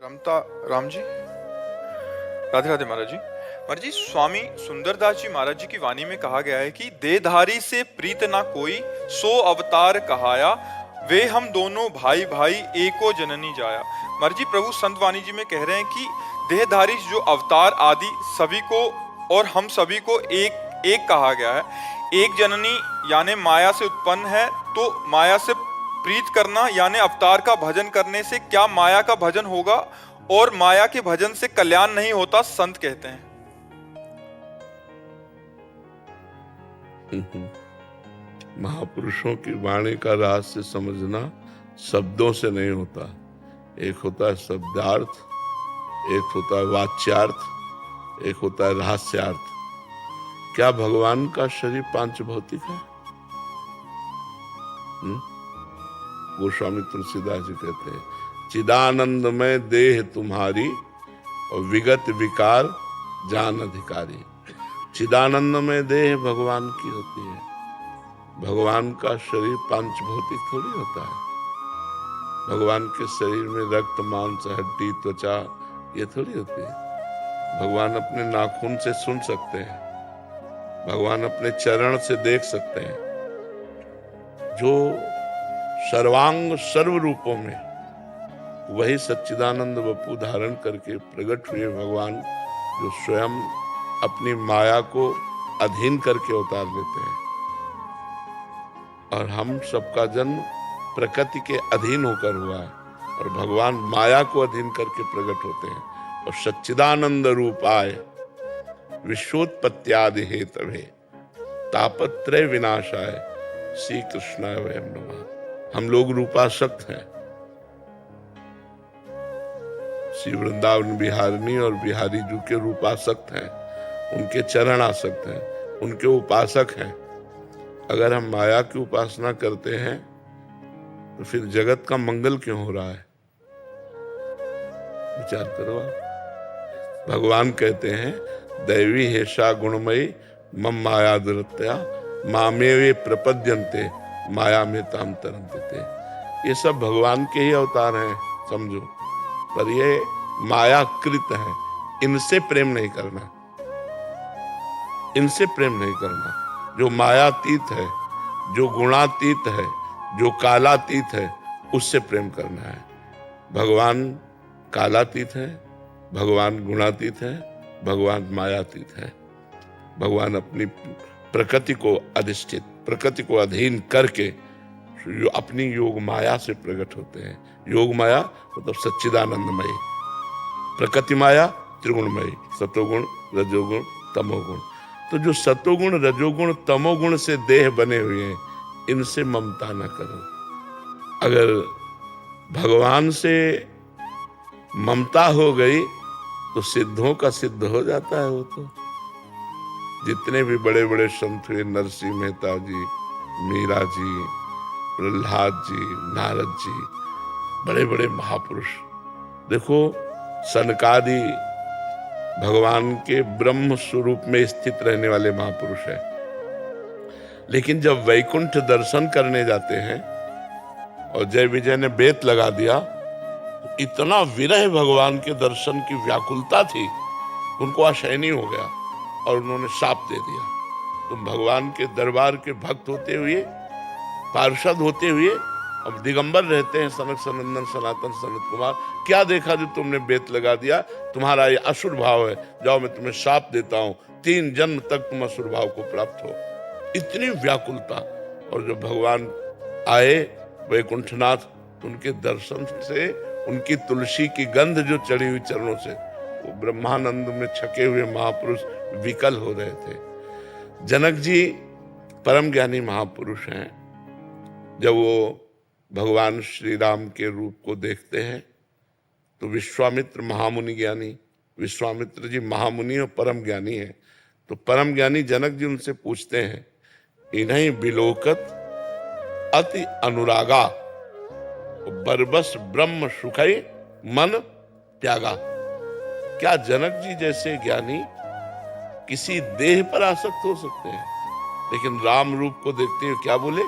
रमता राम जी, राधे राधे महाराज जी। महाराज जी, स्वामी सुंदरदास जी महाराज जी की वाणी में कहा गया है कि देहधारी से प्रीत ना कोई, सो अवतार कहाया, वे हम दोनों भाई भाई एको जननी जाया। महाराज जी, प्रभु संत वाणी जी में कह रहे हैं कि देहधारी जो अवतार आदि सभी को और हम सभी को एक एक कहा गया है। एक जननी यानी माया से उत्पन्न है, तो माया से प्रीत करना यानी अवतार का भजन करने से क्या माया का भजन होगा, और माया के भजन से कल्याण नहीं होता, संत कहते हैं। महापुरुषों की वाणी का रहस्य समझना शब्दों से नहीं होता। एक होता है शब्दार्थ, एक होता है वाच्यार्थ, एक होता है रहस्यार्थ। क्या भगवान का शरीर पांच भौतिक है? गोस्वामी तुलसीदास जी कहते हैं, चिदानंदमय देह तुम्हारी और विगत विकार जान अधिकारी। चिदानंदमय देह भगवान की होती है। भगवान का शरीर पांच भौतिक थोड़ी होता है। भगवान के शरीर में रक्त मांस हड्डी त्वचा ये थोड़ी होती है। भगवान अपने नाखून से सुन सकते हैं, भगवान अपने चरण से देख सकते हैं। जो सर्वांग सर्व रूपों में वही सच्चिदानंद वपु धारण करके प्रकट हुए भगवान, जो स्वयं अपनी माया को अधीन करके उतार लेते हैं। और हम सबका जन्म प्रकृति के अधीन होकर हुआ है, और भगवान माया को अधीन करके प्रकट होते हैं और सच्चिदानंद रूप आए। विश्वोत्पत्त्यादि हेतवे तापत्रय विनाशाय श्री कृष्णाय वयम नमः। हम लोग रूपासक्त हैं। श्री वृंदावन बिहारिणी और बिहारी जी के रूपासक्त हैं, उनके चरण आसक्त हैं, उनके उपासक हैं। अगर हम माया की उपासना करते हैं तो फिर जगत का मंगल क्यों हो रहा है? विचार करो आप। भगवान कहते हैं, दैवी हेषा गुणमयी मम माया दुरत्या मामेवे प्रपद्यन्ते माया में ताम तरन्ते। ये सब भगवान के ही अवतार हैं, समझो। पर ये मायाकृत है, इनसे प्रेम नहीं करना, इनसे प्रेम नहीं करना। जो मायातीत है, जो गुणातीत है, जो कालातीत है, उससे प्रेम करना है। भगवान कालातीत है, भगवान गुणातीत है, भगवान मायातीत है। भगवान अपनी प्रकृति को अधिष्ठित, प्रकृति को अधीन करके अपनी योग माया से प्रकट होते हैं। योग माया मतलब सच्चिदानंदमयी, प्रकृति माया त्रिगुणमयी, सतोगुण रजोगुण तमोगुण। तो जो सतोगुण रजोगुण तमोगुण से देह बने हुए हैं, इनसे ममता न करो। अगर भगवान से ममता हो गई तो सिद्धों का सिद्ध हो जाता है। वो तो जितने भी बड़े बड़े संत हुए, नरसिंह मेहता जी, मीरा जी, प्रहलाद जी, नारद जी, बड़े बड़े महापुरुष। देखो, सनकादि भगवान के ब्रह्म स्वरूप में स्थित रहने वाले महापुरुष हैं, लेकिन जब वैकुंठ दर्शन करने जाते हैं और जय विजय ने बेत लगा दिया, तो इतना विरह भगवान के दर्शन की व्याकुलता थी, उनको असहनीय हो गया और उन्होंने शाप दे दिया। तुम भगवान के दरबार के भक्त होते हुए, पार्षद होते हुए, अब दिगंबर रहते हैं सनक सनंदन सनातन सनत कुमार, क्या देखा जो तुमने बेत लगा दिया? तुम्हारा ये असुर भाव है, जाओ मैं तुम्हें शाप देता हूं, 3 जन्म तक तुम असुर भाव को प्राप्त हो। इतनी व्याकुलता। और जब भगवान आए वैकुंठनाथ, उनके दर्शन से, उनकी तुलसी की गंध जो चढ़ी हुई चरणों से, वो ब्रह्मानंद में छके हुए महापुरुष विकल हो रहे थे। जनक जी परम ज्ञानी महापुरुष हैं। जब वो भगवान श्री राम के रूप को देखते हैं तो विश्वामित्र महामुनि ज्ञानी, विश्वामित्र जी महामुनि और परम ज्ञानी हैं। तो परम ज्ञानी जनक जी उनसे पूछते हैं, इन्हीं बिलोकत अति अनुरागा बरबस ब्रह्म सुखई मन त्यागा। क्या जनक जी जैसे ज्ञानी किसी देह पर आसक्त हो सकते हैं? लेकिन राम रूप को देखते हुए क्या बोले?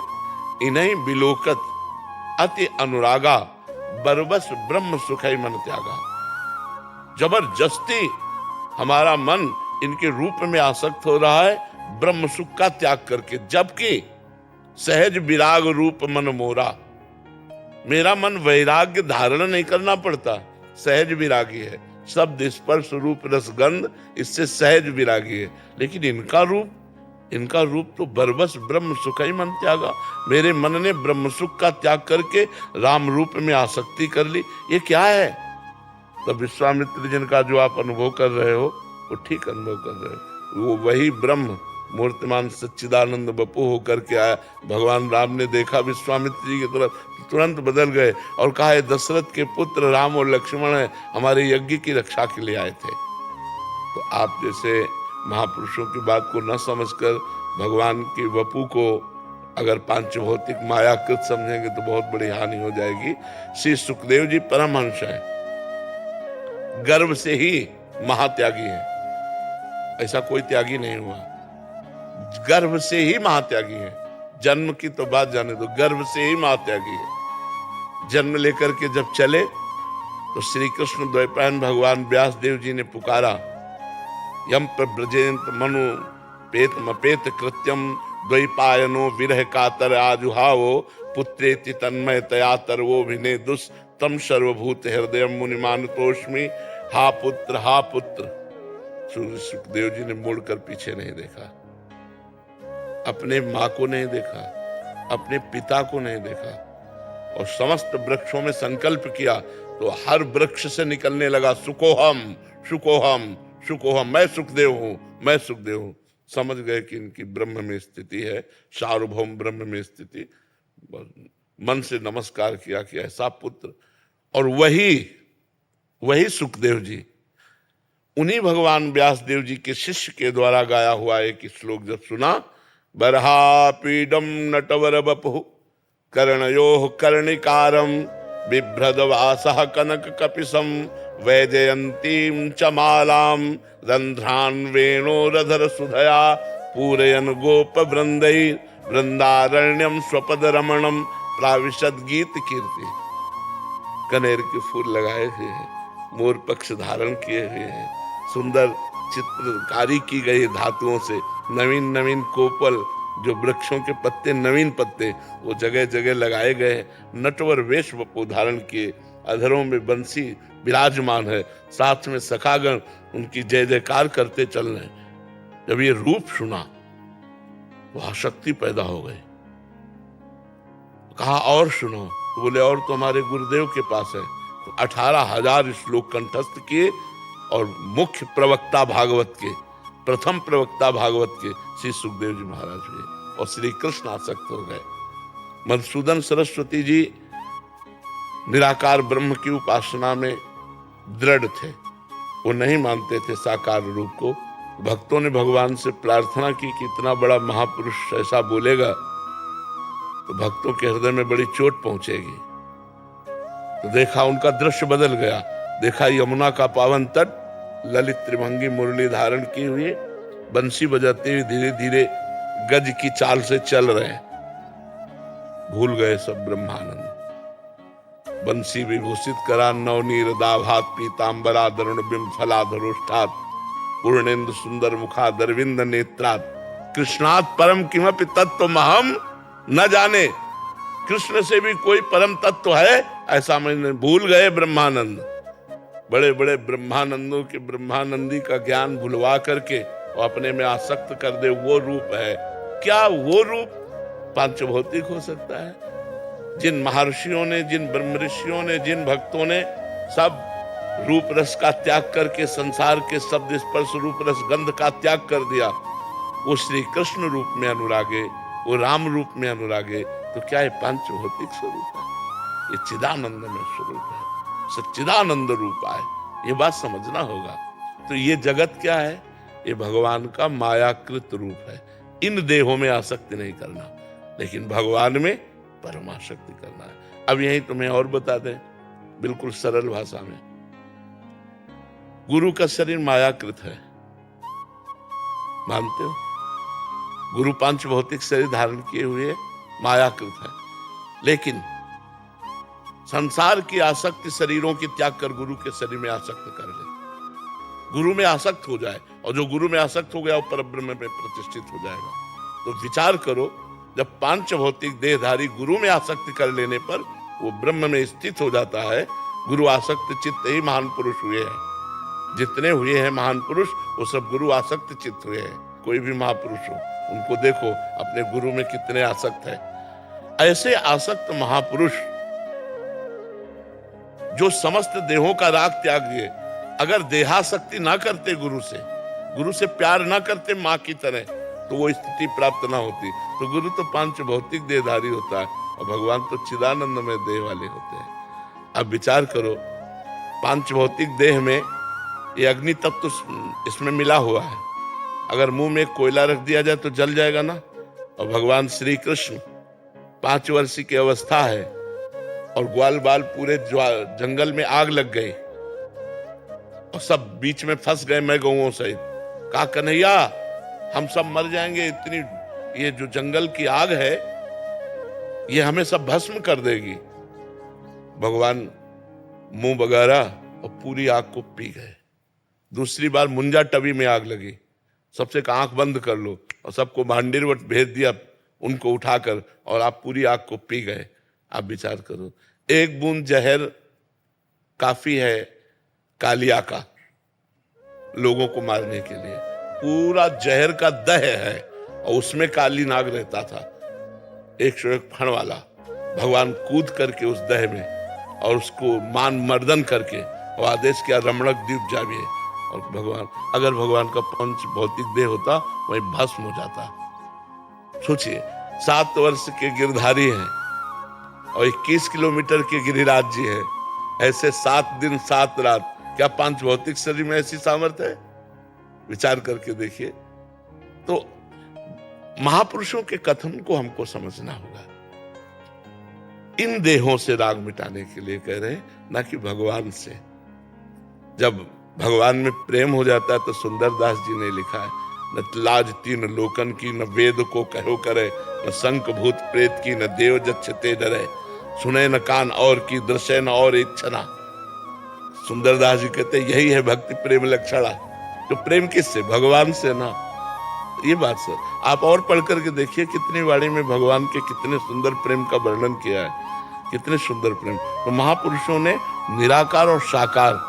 इन्हीं बिलोकत अति अनुरागा बरबस ब्रह्म सुखई मन त्यागा। जबरदस्ती हमारा मन इनके रूप में आसक्त हो रहा है ब्रह्म सुख का त्याग करके, जबकि सहज विराग रूप मन मोरा, मेरा मन वैराग्य धारण नहीं करना पड़ता, सहज विरागी है, शब्द स्पर्श रूप रसगंध इससे सहज विरागी है। लेकिन इनका रूप तो बरबस ब्रह्म सुख ही मन त्यागा। मेरे मन ने ब्रह्म सुख का त्याग करके राम रूप में आसक्ति कर ली, ये क्या है? तो विश्वामित्र जिनका जो आप अनुभव कर रहे हो वो ठीक अनुभव कर रहे हो, वो वही ब्रह्म मूर्तिमान सच्चिदानंद बपू होकर के आया। भगवान राम ने देखा विश्वामित्र जी की तरफ, तुरंत बदल गए और कहा ये दशरथ के पुत्र राम और लक्ष्मण है, हमारे यज्ञ की रक्षा के लिए आए थे। तो आप जैसे महापुरुषों की बात को न समझकर भगवान की वपू को अगर पांचभौतिक मायाकृत समझेंगे तो बहुत बड़ी हानि हो जाएगी। श्री सुखदेव जी परमहंस हैं, गर्भ से ही महात्यागी है, ऐसा कोई त्यागी नहीं हुआ, गर्भ से ही महात्यागी है। जन्म की तो बात जाने दो, गर्भ से ही महात्यागी है। जन्म लेकर के जब चले तो श्री कृष्ण द्वैपायन भगवान व्यास देव जी ने पुकारा, यम प्रव्रजेंत मनु पेत मपेत कृत्यम द्वैपायनो विरह कातर आजुहावो पुत्रेति तन्मय तया तरवो भिने दुस तम सर्वभूत हृदय मुनिमानुतोष्मि। हा पुत्र हा पुत्र। सुखदेव जी ने मुड़कर पीछे नहीं देखा, अपने माँ को नहीं देखा, अपने पिता को नहीं देखा, और समस्त वृक्षों में संकल्प किया तो हर वृक्ष से निकलने लगा सुकोहम सुकोहम सुकोहम, मैं सुखदेव हूं, मैं सुखदेव हूं। समझ गए कि इनकी ब्रह्म में स्थिति है, सार्वभौम ब्रह्म में स्थिति। मन से नमस्कार किया कि ऐसा पुत्र। और वही सुखदेव जी उन्हीं भगवान व्यास देव जी के शिष्य के द्वारा गाया हुआ एक श्लोक जब सुना, बर्हापीडम नटवर बपु कर्णयोः कर्णिकारम बिभ्रदवासः कनक कपिसम वैजयंतीं च मालाम रंध्रान वेणोरधर सुधया पूरयन गोप वृंदै वृंदारण्यम स्वपद रमणम प्राविशद गीत कीर्ति। कनेर के फूल लगाए हुए हैं, मोर पक्ष धारण किए हुए हैं, सुंदर चित्रकारी की गई धातुओं से, नवीन नवीन कोपल जो वृक्षों के पत्ते, नवीन पत्ते वो जगह जगह लगाए गए हैं। नटवर वेश वपु धारण किए, अधरों में बंसी विराजमान है, साथ में सखागण उनकी जय जयकार करते चल रहे हैं। जब ये रूप सुना तो आसक्ति पैदा हो गई। कहा और सुनो, तो बोले और तो हमारे गुरुदेव के पास है। तो 18,000 श्लोक कंठस्थ किए और मुख्य प्रवक्ता भागवत के, प्रथम प्रवक्ता भागवत के श्री सुखदेव जी महाराज हुए और श्री कृष्ण आसक्त हो गए। मधुसूदन सरस्वती जी निराकार ब्रह्म की उपासना में दृढ़ थे, वो नहीं मानते थे साकार रूप को। भक्तों ने भगवान से प्रार्थना की कि इतना बड़ा महापुरुष ऐसा बोलेगा तो भक्तों के हृदय में बड़ी चोट पहुंचेगी। तो देखा उनका दृश्य बदल गया, देखा यमुना का पावन तट, ललित त्रिभंगी मुरली धारण की हुई, बंसी बजाते हुए धीरे धीरे गज की चाल से चल रहे हैं। भूल गए सब ब्रह्मानंद। बंसी विभूषित करा नवनीर दाभात पीतांबरा दरुण बिंब फलाधरोष्ठात पूर्णेन्दु सुंदर मुखादरविंद नेत्रात कृष्णात परम किमपि तत्व महम न जाने। कृष्ण से भी कोई परम तत्व है ऐसा मैंने भूल गए ब्रह्मानंद। बड़े बड़े ब्रह्मानंदों के ब्रह्मानंदी का ज्ञान भुलवा करके और अपने में आसक्त कर दे, वो रूप है क्या? वो रूप पांचभौतिक हो सकता है? जिन महर्षियों ने, जिन ब्रह्म ऋषियों ने, जिन भक्तों ने सब रूप रस का त्याग करके संसार के शब्द स्पर्श रूप रस गंध का त्याग कर दिया, वो श्री कृष्ण रूप में अनुरागे, वो राम रूप में अनुरागे, तो क्या ये पांचभौतिक स्वरूप है? ये चिदानंद में स्वरूप है, सच्चिदानंद रूप है। ये बात समझना होगा। तो ये जगत क्या है? ये भगवान का मायाकृत रूप है। इन देहों में आसक्ति नहीं करना, लेकिन भगवान में परमासक्ति करना है। अब यही तुम्हें और बता दें बिल्कुल सरल भाषा में। गुरु का शरीर मायाकृत है, मानते हो? गुरु पांच भौतिक शरीर धारण किए हुए मायाकृत है, लेकिन संसार की आसक्ति शरीरों की त्याग कर गुरु के शरीर में आसक्त कर ले। गुरु में आसक्त हो जाए, और जो गुरु में आसक्त हो गया वो परब्रह्म में प्रतिष्ठित हो जाएगा। तो विचार करो, जब पांच भौतिक देहधारी गुरु में आसक्ति कर लेने पर वो ब्रह्म में स्थित हो जाता है। गुरु आसक्त चित्त ही महान पुरुष हुए हैं। जितने हुए हैं महान पुरुष वो सब गुरु आसक्त चित्त हुए हैं। कोई भी महापुरुष हो उनको देखो अपने गुरु में कितने आसक्त है। ऐसे आसक्त महापुरुष जो समस्त देहों का राग त्याग दिए, अगर देहासक्ति ना करते, गुरु से प्यार ना करते मां की तरह, तो वो स्थिति प्राप्त ना होती। तो गुरु तो पांच भौतिक देहधारी होता है और भगवान तो चिदानंद में देह वाले होते हैं। अब विचार करो, पांच भौतिक देह में ये अग्नि तत्व तो इसमें मिला हुआ है। अगर मुंह में कोयला रख दिया जाए तो जल जाएगा ना। और भगवान श्री कृष्ण 5 वर्ष की अवस्था है और ग्वाल बाल पूरे जंगल में आग लग गई और सब बीच में फंस गए, मैं गौओं सहित। कहा कन्हैया हम सब मर जाएंगे, इतनी ये जो जंगल की आग है ये हमें सब भस्म कर देगी। भगवान मुंह बगारा और पूरी आग को पी गए। दूसरी बार मुंजा टबी में आग लगी, सबसे कहा आंख बंद कर लो, और सबको भांडीरवट भेज दिया उनको उठाकर, और आप पूरी आग को पी गए। आप विचार करो, एक बूंद जहर काफी है कालिया का लोगों को मारने के लिए। पूरा जहर का दह है और उसमें काली नाग रहता था, 101 फण वाला। भगवान कूद करके उस दह में और उसको मान मर्दन करके और आदेश किया रमणक द्वीप जाइए। और भगवान, अगर भगवान का पंच भौतिक देह होता वही भस्म हो जाता। सोचिए, 7 वर्ष के गिरधारी हैं और 21 किलोमीटर के गिरिराज जी है। ऐसे 7 दिन 7 रात, क्या पांच भौतिक शरीर में ऐसी सामर्थ्य है? विचार करके देखिए। तो महापुरुषों के कथन को हमको समझना होगा। इन देहों से राग मिटाने के लिए कह रहे हैं, ना कि भगवान से। जब भगवान में प्रेम हो जाता है तो सुंदरदास जी ने लिखा है, न लाज तीन लोकन की, न वेद को कहो करे, न शंख भूत प्रेत की, न देव जच्छते डरे, सुने न कान और की, दृश्य न और इच्छना। सुंदरदास जी कहते यही है भक्ति प्रेम लक्षणा। तो प्रेम किससे? भगवान से ना। ये बात सर आप और पढ़ करके देखिए, कितनी वाणी में भगवान के कितने सुंदर प्रेम का वर्णन किया है, कितने सुंदर प्रेम। तो महापुरुषों ने निराकार और साकार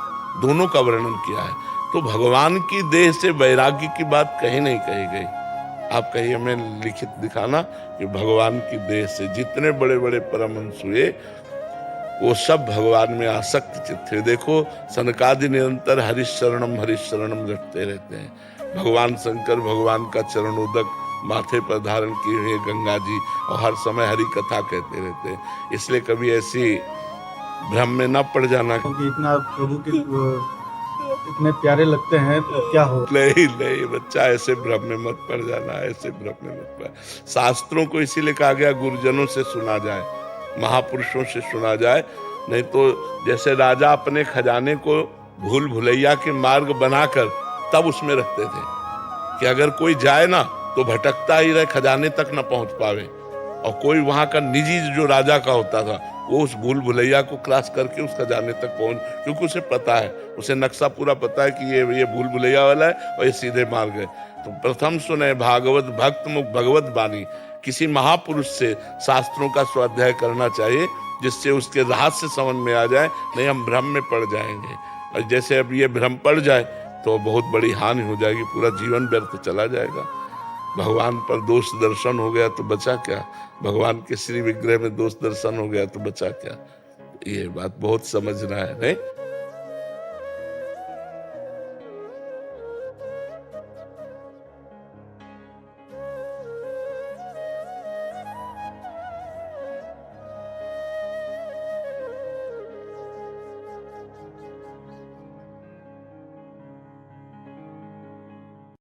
दोनों का वर्णन किया है। तो भगवान की देह से वैराग्य की बात कहीं नहीं कही गई। आप कहिए हमें लिखित दिखाना कि भगवान की देह से जितने बड़े बड़े परमहंस हुए वो सब भगवान में आसक्त चित्त थे। देखो सनकादि निरंतर हरिशरणम रटते रहते हैं। भगवान शंकर भगवान का चरणोदक माथे पर धारण किए हुए गंगा जी और हर समय हरि कथा कहते रहते हैं। इसलिए कभी ऐसी भ्रम में न पड़ जाना क्योंकि इतना प्रभु के इतने प्यारे लगते हैं तो क्या हो। नहीं बच्चा, ऐसे भ्रम में मत पड़ जाना, ऐसे भ्रम में मत पड़। शास्त्रों को इसीलिए कहा गया गुरुजनों से सुना जाए, महापुरुषों से सुना जाए। नहीं तो जैसे राजा अपने खजाने को भूल भुलैया के मार्ग बनाकर तब उसमें रखते थे कि अगर कोई जाए ना तो भटकता ही रहे, खजाने तक न पहुंच पावे। और कोई वहां का निजी जो राजा का होता था वो उस भूल भुलैया को क्रॉस करके उस खजाने तक पहुंच, क्योंकि उसे पता है, उसे नक्शा पूरा पता है कि ये भूल भुलैया वाला है और ये सीधे मार्ग है। तो प्रथम सुने भागवत भक्त मुख भगवत बानी। किसी महापुरुष से शास्त्रों का स्वाध्याय करना चाहिए जिससे उसके रहस्य समझ में आ जाए, नहीं हम भ्रम में पड़ जाएंगे। और जैसे अब ये भ्रम पड़ जाए तो बहुत बड़ी हानि हो जाएगी, पूरा जीवन व्यर्थ चला जाएगा। भगवान पर दोष दर्शन हो गया तो बचा क्या, भगवान के श्री विग्रह में दोष दर्शन हो गया तो बचा क्या। ये बात बहुत समझना है, नहीं?